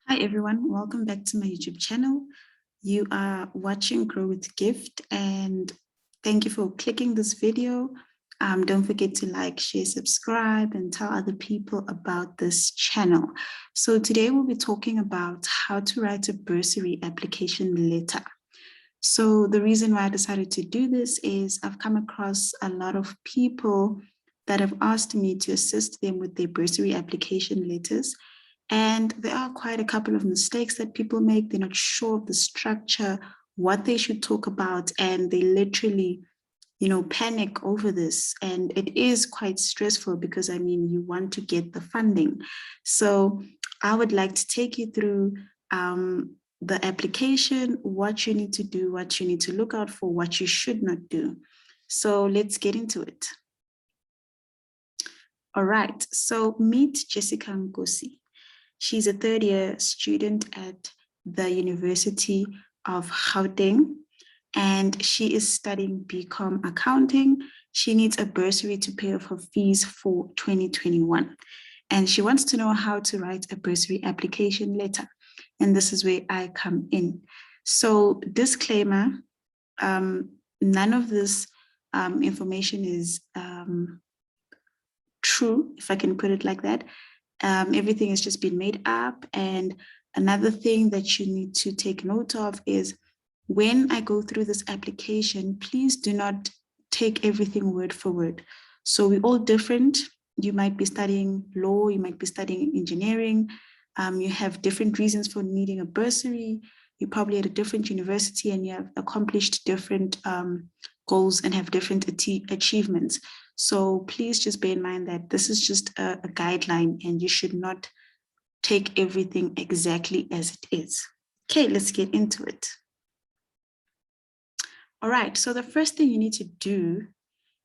Hi everyone, welcome back to my YouTube channel. You are watching Grow with Gift and thank you for clicking this video. Don't forget to like, share, subscribe and tell other people about this channel. So today we'll be talking about how to write a bursary application letter. So the reason why I decided to do this is I've come across a lot of people that have asked me to assist them with their bursary application letters. And there are quite a couple of mistakes that people make. They're not sure of the structure, what they should talk about, and they literally, panic over this. And it is quite stressful because, you want to get the funding. So I would like to take you through the application, what you need to do, what you need to look out for, what you should not do. So let's get into it. All right, so meet Jessica Ngosi. She's a third-year student at the University of Gauteng, and she is studying BCom accounting. She needs a bursary to pay off her fees for 2021. And she wants to know how to write a bursary application letter. And this is where I come in. So disclaimer, none of this information is true, if I can put it like that. Everything has just been made up. And another thing that you need to take note of is when I go through this application, please do not take everything word for word. So we're all different. You might be studying law, you might be studying engineering. You have different reasons for needing a bursary. You're probably at a different university and you have accomplished different goals and have different achievements. So please just bear in mind that this is just a guideline and you should not take everything exactly as it is. Okay, let's get into it. All right, so the first thing you need to do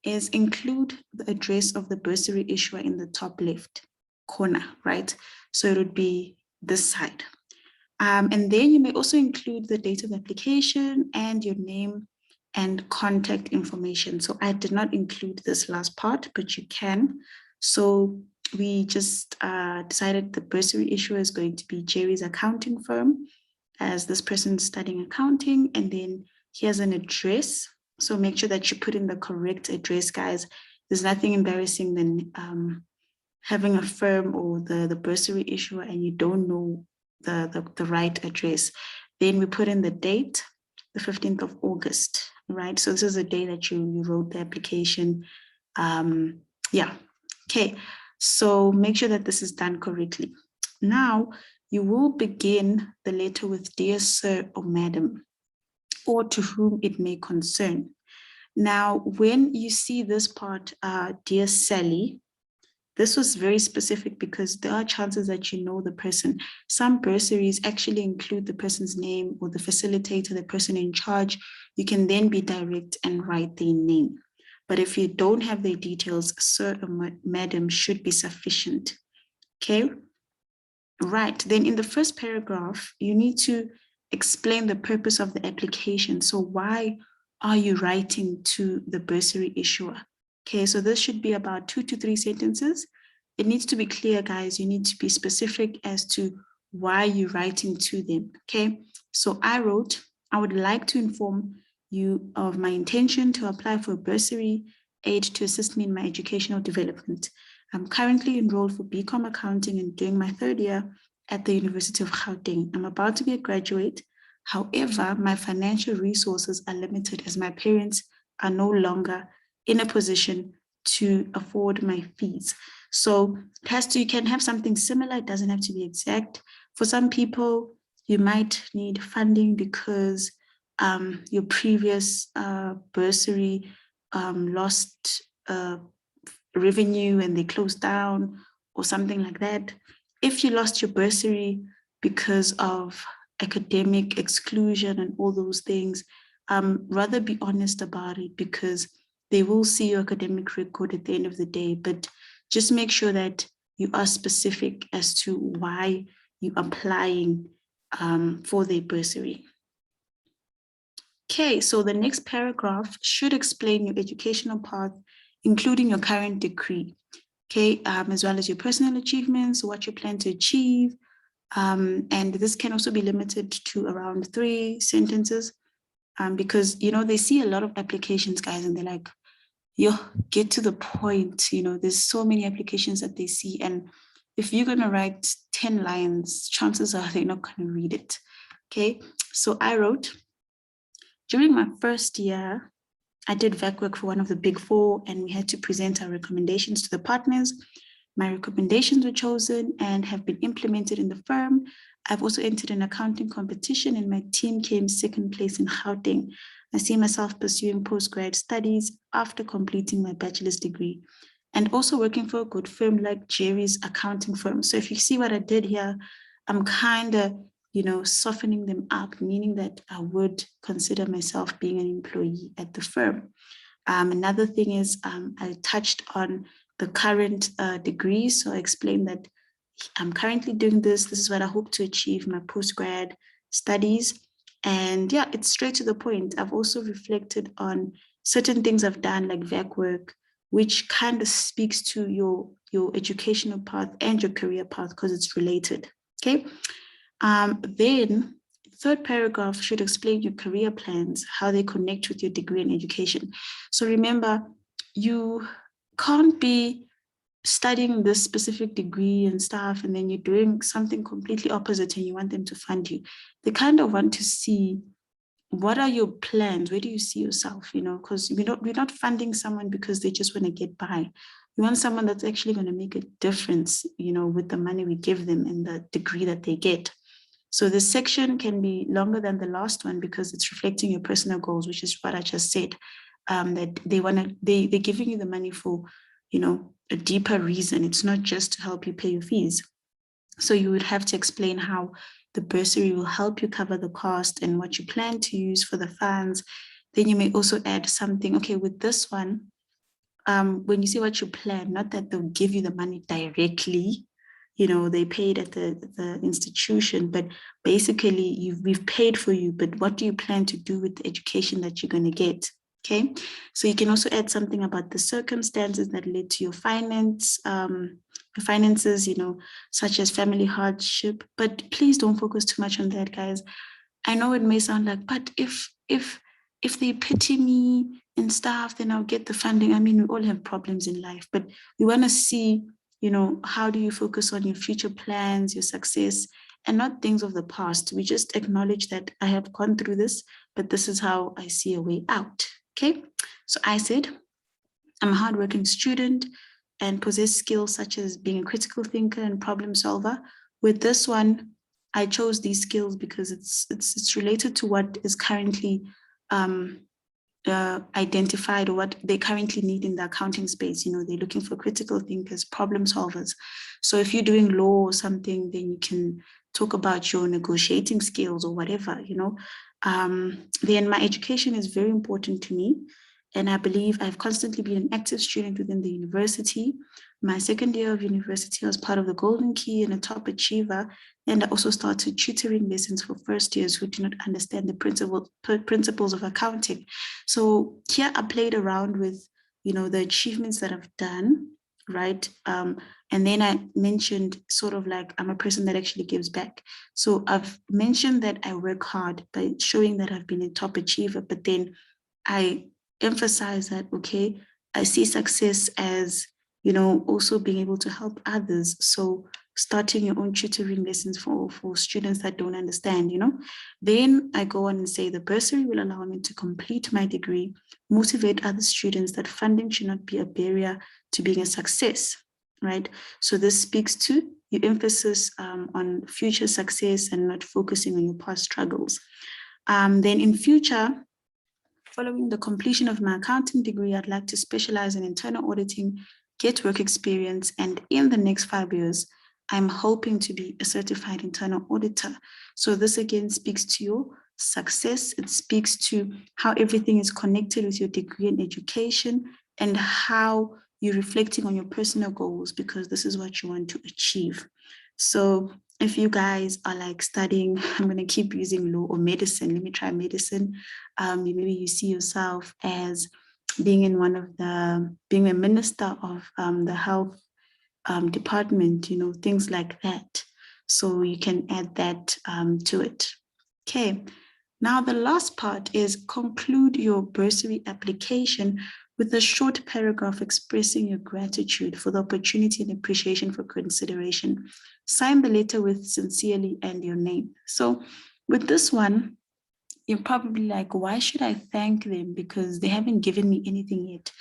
is include the address of the bursary issuer in the top left corner, right? So it would be this side. And then you may also include the date of application and your name and contact information. So I did not include this last part, but you can. So we just decided the bursary issuer is going to be Jerry's accounting firm, as this person is studying accounting, and then he has an address. So make sure that you put in the correct address, guys. There's nothing embarrassing than having a firm or the bursary issuer and you don't know the right address. Then we put in the date, the 15th of August, right? So this is the day that you wrote the application. Yeah, okay. So make sure that this is done correctly. Now, you will begin the letter with dear sir or madam, or to whom it may concern. Now, when you see this part, dear Sally, this was very specific because there are chances that you know the person. Some bursaries actually include the person's name or the facilitator, the person in charge. You can then be direct and write their name. But if you don't have their details, sir or madam should be sufficient. Okay? Right. Then in the first paragraph, you need to explain the purpose of the application. So why are you writing to the bursary issuer? Okay, so this should be about 2 to 3 sentences. It needs to be clear, guys. You need to be specific as to why you're writing to them. Okay, so I wrote, I would like to inform you of my intention to apply for a bursary aid to assist me in my educational development. I'm currently enrolled for BCom accounting and doing my third year at the University of Gauteng. I'm about to be a graduate. However, my financial resources are limited as my parents are no longer in a position to afford my fees. So you can have something similar. It doesn't have to be exact. For some people, you might need funding because your previous bursary lost revenue and they closed down or something like that. If you lost your bursary because of academic exclusion and all those things, rather be honest about it because they will see your academic record at the end of the day, but just make sure that you are specific as to why you're applying for the bursary. Okay, so the next paragraph should explain your educational path, including your current degree, okay, as well as your personal achievements, what you plan to achieve, And this can also be limited to around 3 sentences, because, they see a lot of applications, guys, and they're like, yo, get to the point. There's so many applications that they see. And if you're going to write 10 lines, chances are they're not going to read it. Okay. So I wrote, during my first year, I did VAC work for one of the big 4, and we had to present our recommendations to the partners. My recommendations were chosen and have been implemented in the firm. I've also entered an accounting competition, and my team came second place in Gauteng. I see myself pursuing postgrad studies after completing my bachelor's degree, and also working for a good firm like Jerry's accounting firm. So if you see what I did here, I'm kind of, softening them up, meaning that I would consider myself being an employee at the firm. Another thing is, I touched on the current degree. So I explained that I'm currently doing this. This is what I hope to achieve, my postgrad studies. And yeah, it's straight to the point. I've also reflected on certain things I've done, like VAC work, which kind of speaks to your educational path and your career path, because it's related. Okay. Then third paragraph should explain your career plans, how they connect with your degree and education. So remember, you can't be studying this specific degree and stuff, and then you're doing something completely opposite and you want them to fund you. They kind of want to see, what are your plans? Where do you see yourself? Because we're not funding someone because they just want to get by. We want someone that's actually going to make a difference, with the money we give them and the degree that they get. So this section can be longer than the last one because it's reflecting your personal goals, which is what I just said. That they're giving you the money for, a deeper reason. It's not just to help you pay your fees. So you would have to explain how the bursary will help you cover the cost and what you plan to use for the funds. Then you may also add something, okay, with this one, when you say what you plan, not that they'll give you the money directly, they paid at the institution, but basically we've paid for you, but what do you plan to do with the education that you're going to get? Okay, so you can also add something about the circumstances that led to your finances, such as family hardship, but please don't focus too much on that, guys. I know it may sound like, but if they pity me and stuff, then I'll get the funding. I mean, we all have problems in life, but we want to see, how do you focus on your future plans, your success, and not things of the past. We just acknowledge that I have gone through this, but this is how I see a way out. Okay. So I said, I'm a hardworking student and possess skills such as being a critical thinker and problem solver. With this one, I chose these skills because it's related to what is currently identified, or what they currently need in the accounting space. They're looking for critical thinkers, problem solvers. So if you're doing law or something, then you can talk about your negotiating skills or whatever. Then my education is very important to me. And I believe I've constantly been an active student within the university. My second year of university, I was part of the Golden Key and a top achiever. And I also started tutoring lessons for first years who do not understand the principles of accounting. So here I played around with, the achievements that I've done, right? And then I mentioned sort of like, I'm a person that actually gives back. So I've mentioned that I work hard by showing that I've been a top achiever, but then I emphasize that, okay, I see success as, also being able to help others. So starting your own tutoring lessons for students that don't understand, Then I go on and say the bursary will allow me to complete my degree, motivate other students that funding should not be a barrier to being a success, right? So this speaks to your emphasis on future success and not focusing on your past struggles. Then in future, following the completion of my accounting degree, I'd like to specialize in internal auditing, get work experience, and in the next 5 years, I'm hoping to be a certified internal auditor. So this again speaks to your success. It speaks to how everything is connected with your degree and education, and how you're reflecting on your personal goals, because this is what you want to achieve. So if you guys are like studying, I'm going to keep using law or medicine. Let me try medicine. Maybe you see yourself as being being a minister of the health department, things like that. So you can add that to it. Okay. Now the last part is conclude your bursary application with a short paragraph expressing your gratitude for the opportunity and appreciation for consideration. Sign the letter with sincerely and your name. So with this one, you're probably like, why should I thank them? Because they haven't given me anything yet.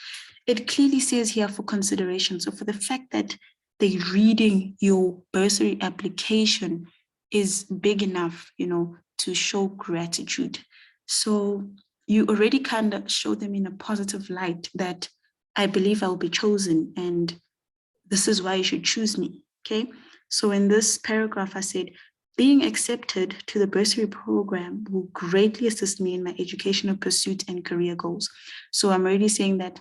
It clearly says here for consideration. So for the fact that they're reading your bursary application is big enough, to show gratitude. So you already kind of show them in a positive light that I believe I'll be chosen and this is why you should choose me. Okay. So in this paragraph, I said, being accepted to the bursary program will greatly assist me in my educational pursuit and career goals. So I'm already saying that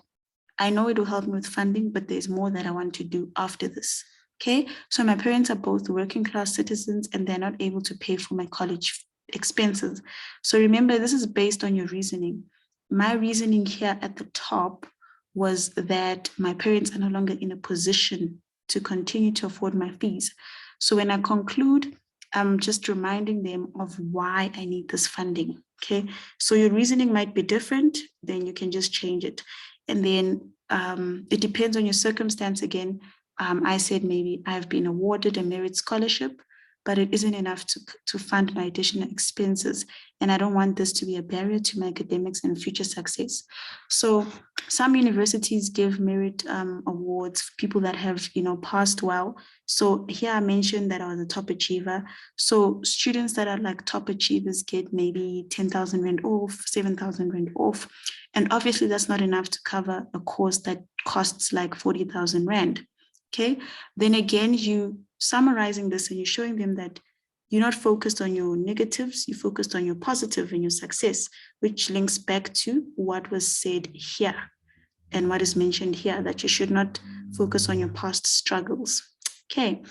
I know it will help me with funding, but there's more that I want to do after this. Okay. So my parents are both working class citizens and they're not able to pay for my college expenses. So remember, this is based on your reasoning. My reasoning here at the top was that my parents are no longer in a position to continue to afford my fees. So when I conclude, I'm just reminding them of why I need this funding. Okay. So your reasoning might be different, then you can just change it. And then it depends on your circumstance again. I said maybe I've been awarded a merit scholarship, but it isn't enough to fund my additional expenses. And I don't want this to be a barrier to my academics and future success. So some universities give merit awards for people that have, passed well. So here I mentioned that I was a top achiever. So students that are like top achievers get maybe 10,000 Rand off, 7,000 Rand off. And obviously that's not enough to cover a course that costs like 40,000 Rand. Okay. Then again, you summarizing this and you're showing them that you're not focused on your negatives, you're focused on your positive and your success, which links back to what was said here and what is mentioned here, that you should not focus on your past struggles. Okay.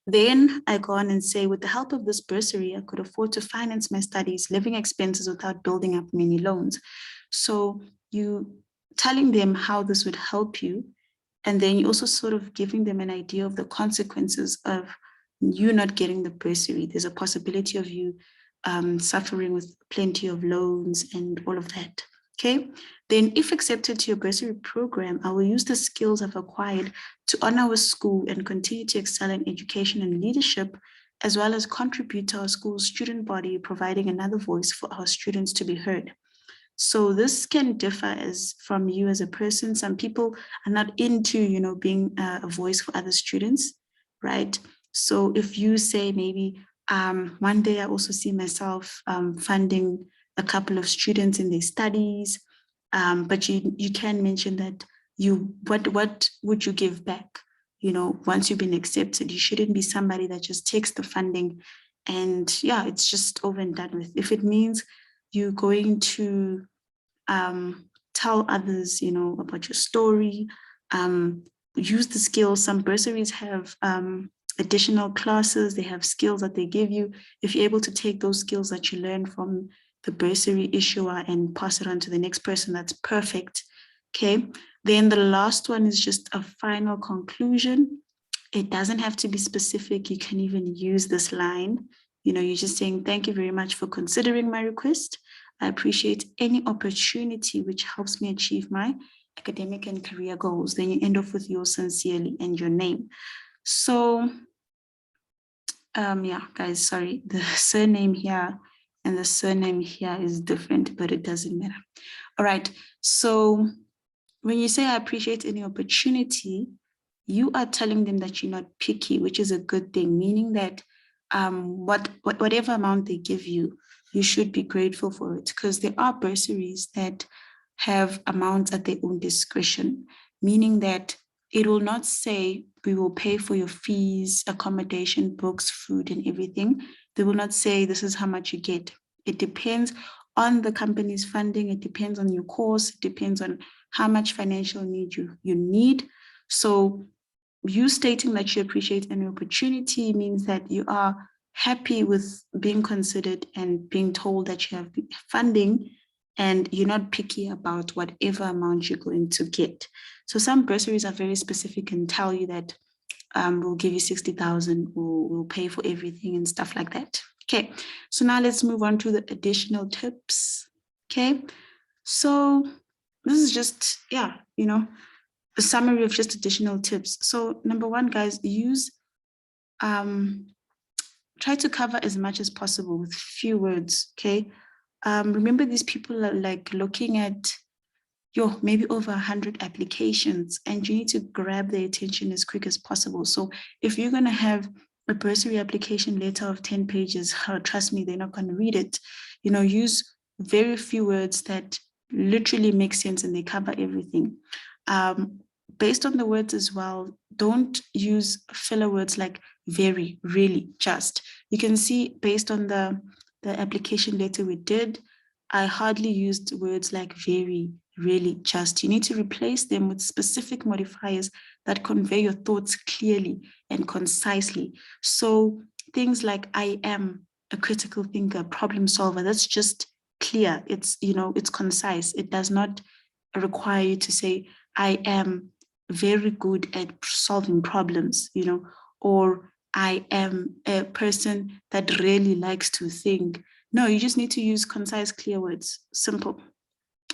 Then I go on and say, with the help of this bursary, I could afford to finance my studies, living expenses without building up many loans. So you telling them how this would help you, and then you also sort of giving them an idea of the consequences of you not getting the bursary. There's a possibility of you suffering with plenty of loans and all of that. Okay. Then if accepted to your bursary program, I will use the skills I've acquired to honor our school and continue to excel in education and leadership, as well as contribute to our school's student body, providing another voice for our students to be heard. So this can differ as from you as a person. Some people are not into, being a voice for other students, right? So if you say maybe one day I also see myself funding a couple of students in their studies, but you can mention that what would you give back? Once you've been accepted, you shouldn't be somebody that just takes the funding and it's just over and done with. If it means you're going to tell others, about your story, use the skills. Some bursaries have additional classes, they have skills that they give you. If you're able to take those skills that you learn from the bursary issuer and pass it on to the next person, that's perfect. Okay. Then the last one is just a final conclusion. It doesn't have to be specific. You can even use this line. You're just saying, thank you very much for considering my request. I appreciate any opportunity which helps me achieve my academic and career goals. Then you end off with yours sincerely and your name. So, guys, sorry, the surname here and the surname here is different, but it doesn't matter. All right. So when you say I appreciate any opportunity, you are telling them that you're not picky, which is a good thing, meaning that whatever amount they give you, you should be grateful for it, because there are bursaries that have amounts at their own discretion, meaning that it will not say we will pay for your fees, accommodation, books, food, and everything. They will not say this is how much you get. It depends on the company's funding. It depends on your course. It depends on how much financial need you need. So you stating that you appreciate any opportunity means that you are happy with being considered and being told that you have funding, and you're not picky about whatever amount you're going to get. So some bursaries are very specific and tell you that we'll give you 60,000, we'll pay for everything and stuff like that. Okay, so now let's move on to the additional tips. Okay, so this is just, yeah, a summary of just additional tips. So number one, guys, try to cover as much as possible with few words, okay? Remember, these people are like looking at maybe over 100 applications, and you need to grab their attention as quick as possible. So if you're going to have a bursary application letter of 10 pages, trust me, they're not going to read it. Use very few words that literally make sense and they cover everything. Based on the words as well, don't use filler words like very, really, just. You can see based on the application letter we did, I hardly used words like very, really, just. You need to replace them with specific modifiers that convey your thoughts clearly and concisely. So things like I am a critical thinker, problem solver, that's just clear. It's concise. It does not require you to say I am very good at solving problems, or I am a person that really likes to think. No, you just need to use concise, clear words, simple.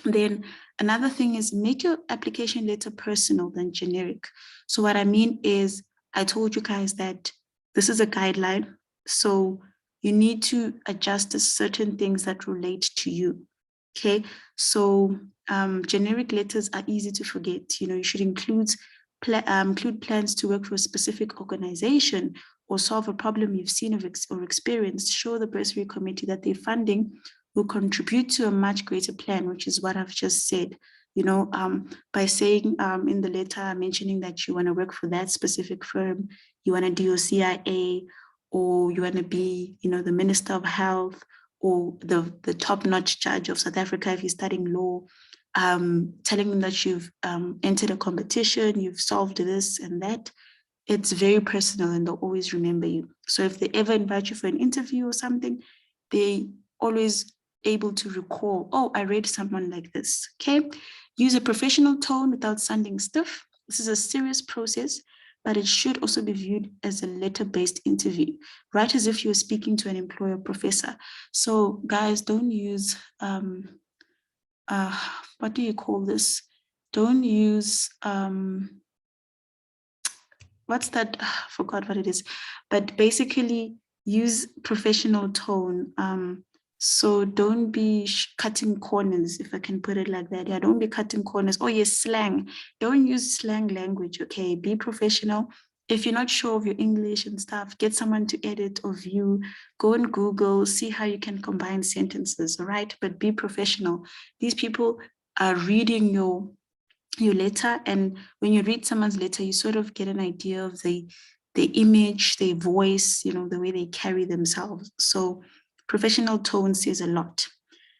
Then another thing is make your application letter personal than generic. So what I mean is, I told you guys that this is a guideline. So you need to adjust to certain things that relate to you. Okay, so generic letters are easy to forget. You should include plans to work for a specific organization or solve a problem you've seen or experienced. Show the bursary committee that their funding will contribute to a much greater plan, which is what I've just said. By saying in the letter, mentioning that you want to work for that specific firm, you want to do your CIA, or you want to be, the Minister of Health, or the top-notch judge of South Africa if you're studying law, telling them that you've entered a competition, you've solved this and that. It's very personal and they'll always remember you. So if they ever invite you for an interview or something, they always able to recall, oh, I read someone like this, okay? Use a professional tone without sounding stiff. This is a serious process, but it should also be viewed as a letter-based interview, right? As if you're speaking to an employer professor. So guys, don't use, what do you call this? Don't use, what's that? I forgot what it is, but basically use professional tone. So don't be cutting corners, if I can put it like that. Yeah, don't be cutting corners. Oh yes, slang. Don't use slang language, okay? Be professional. If you're not sure of your English and stuff, get someone to edit or view. Go on Google, see how you can combine sentences, all right? But be professional. These people are reading your letter, and when you read someone's letter, you sort of get an idea of the image, their voice, the way they carry themselves. So professional tone says a lot.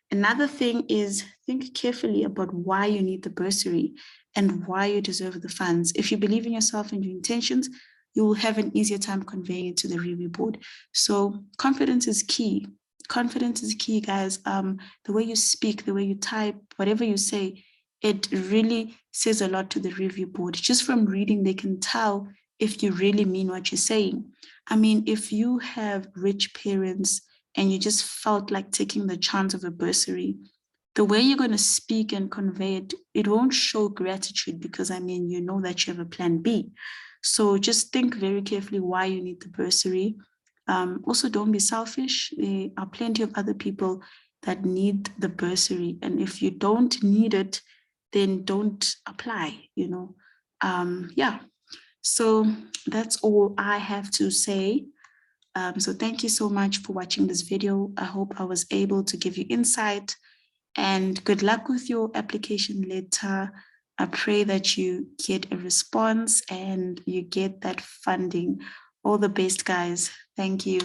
Another thing is, think carefully about why you need the bursary and why you deserve the funds. If you believe in yourself and your intentions, you will have an easier time conveying it to the review board. So confidence is key. Confidence is key, guys. The way you speak, the way you type, whatever you say, it really says a lot to the review board. Just from reading, they can tell if you really mean what you're saying. I mean, if you have rich parents and you just felt like taking the chance of a bursary, the way you're going to speak and convey it, it won't show gratitude, because you know that you have a plan B. So just think very carefully why you need the bursary. Also, don't be selfish. There are plenty of other people that need the bursary. And if you don't need it, then don't apply, yeah. So that's all I have to say. So thank you so much for watching this video. I hope I was able to give you insight, and good luck with your application letter. I pray that you get a response and you get that funding. All the best, guys. Thank you.